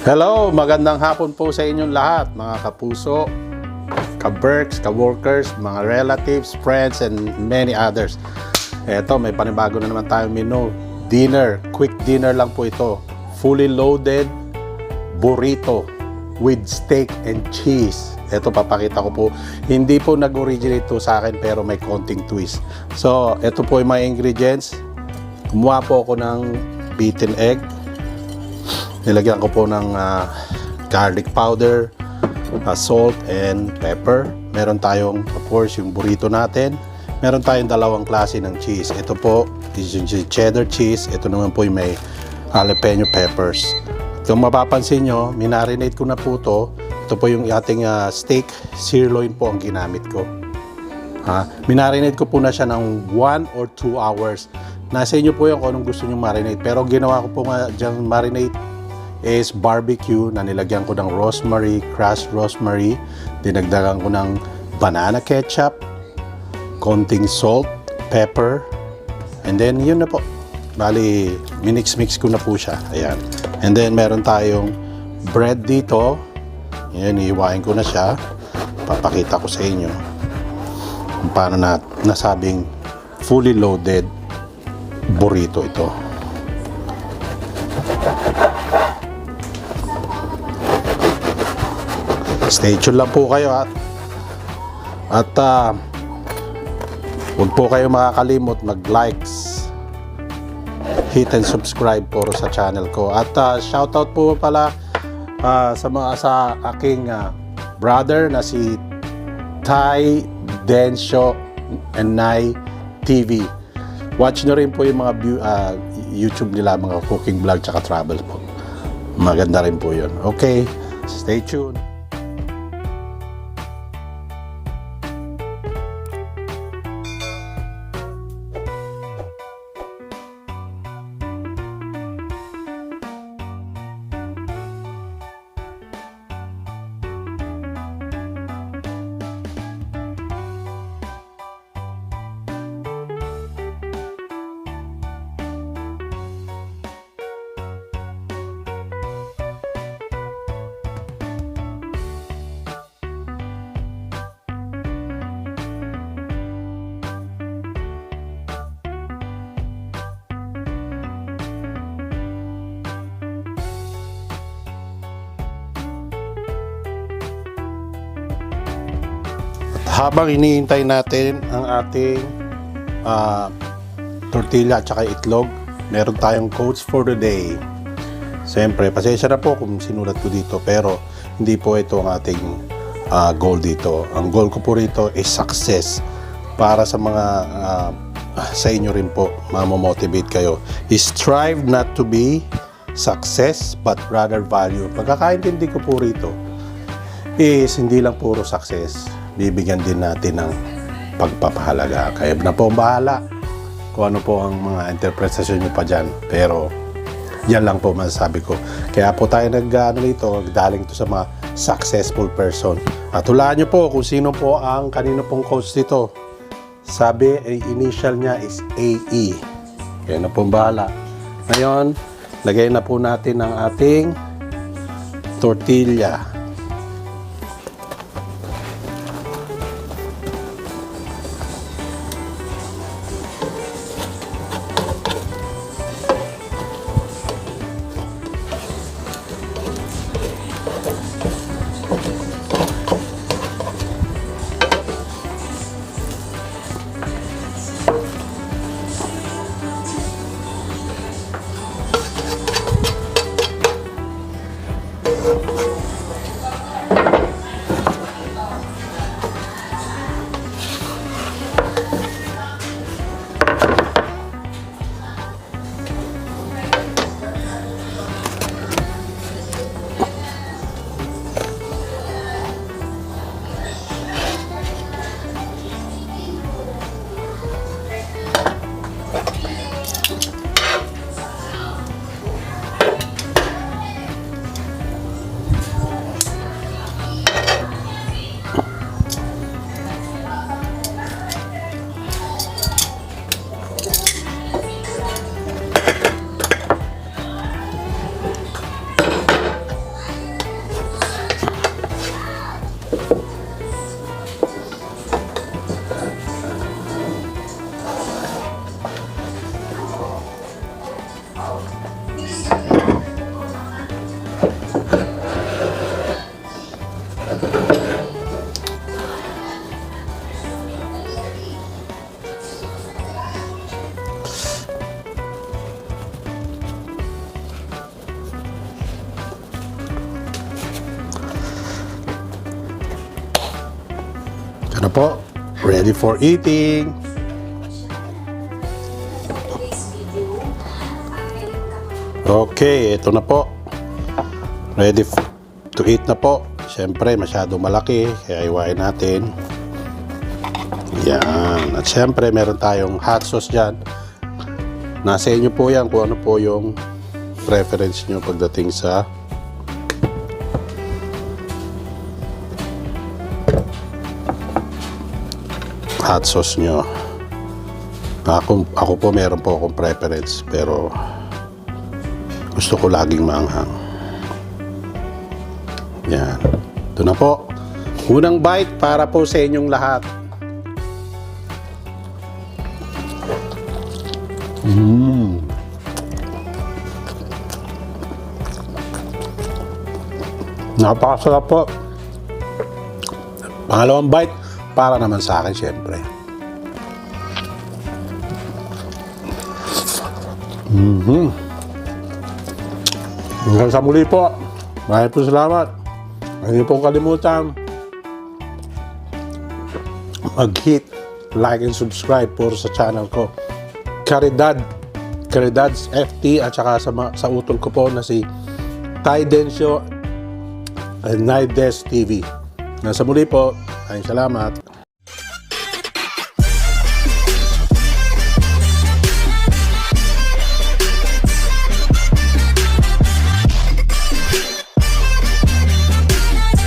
Hello, magandang hapon po sa inyong lahat, mga kapuso, ka-berks, ka-workers, mga relatives, friends, and many others. Eto, may panibago na naman tayong menu. Dinner, quick dinner lang po ito. Fully loaded burrito with steak and cheese. Eto, papakita ko po. Hindi po nag-originate to sa akin pero may konting twist. So, eto po yung mga ingredients. Kumuha po ako ng beaten egg. Nilagyan ko po ng garlic powder, salt and pepper. Meron tayong, of course, yung burrito natin. Meron tayong dalawang klase ng cheese. Ito po is yung cheddar cheese. Ito naman po yung may jalapeno peppers. Kung mapapansin nyo, minarinate ko na po ito. Ito po yung ating steak sirloin po ang ginamit ko. Minarinate ko po na siya ng 1 or 2 hours. Nasa inyo po yung kung anong gusto nyo marinate. Pero ginawa ko po nga dyan marinate is barbecue na nilagyan ko ng rosemary, crushed rosemary. Dinagdagan ko ng banana ketchup, konting salt, pepper, and then yun na po. Bali, minix-mix ko na po siya. Ayan. And then meron tayong bread dito. Ayan, iiwain ko na siya. Papakita ko sa inyo kung paano nasabing fully loaded burrito ito. Stay tuned lang po kayo at huwag po kayo makakalimot mag-likes, hit and subscribe po sa channel ko. At shoutout po pala sa aking brother na si Ty Densyo and Nai TV. Watch nyo rin po yung mga YouTube nila, mga cooking vlog tsaka travel po. Maganda rin po yun. Okay, stay tuned. Habang iniintay natin ang ating tortilla at saka itlog, meron tayong quotes for the day. Siyempre, pasensya na po kung sinulat ko dito, pero hindi po ito ang ating goal dito. Ang goal ko po rito is success. Para sa mga sa inyo rin po, mamomotivate kayo. Strive not to be success, but rather value. Pagkakaintindi ko po rito is hindi lang puro success, bibigyan din natin ng pagpapahalaga. Kaya na po bahala kung ano po ang mga interpretasyon nyo pa dyan. Pero yan lang po masasabi ko. Kaya po tayo nagdaling to sa mga successful person. At hulaan nyo po kung sino po ang kanino pong coach dito. Sabi, initial niya is AE. Kaya na po bahala. Ngayon, lagay na po natin ang ating tortilla. Ito na po. Ready for eating. Okay, ito na po. Ready to eat na po. Siyempre, masyadong malaki. Kaya iwain natin. Yan. At siyempre, meron tayong hot sauce dyan. Nasa inyo po yan kung ano po yung preference nyo pagdating sa hot sauce nyo. Ako po meron po akong preference pero gusto ko laging maanghang. Yan. Ito na po. Unang bite para po sa inyong lahat. Napakasarap po. Pangalawang bite para naman sa akin syempre. Hanggang sa muli po. Maraming po salamat. Huwag niyo pong kalimutan mag-hit, like, and subscribe po sa channel ko. Caridad's FT at saka sa utol ko po na si Taidencio and Naides TV. Nasa muli po. Maraming salamat.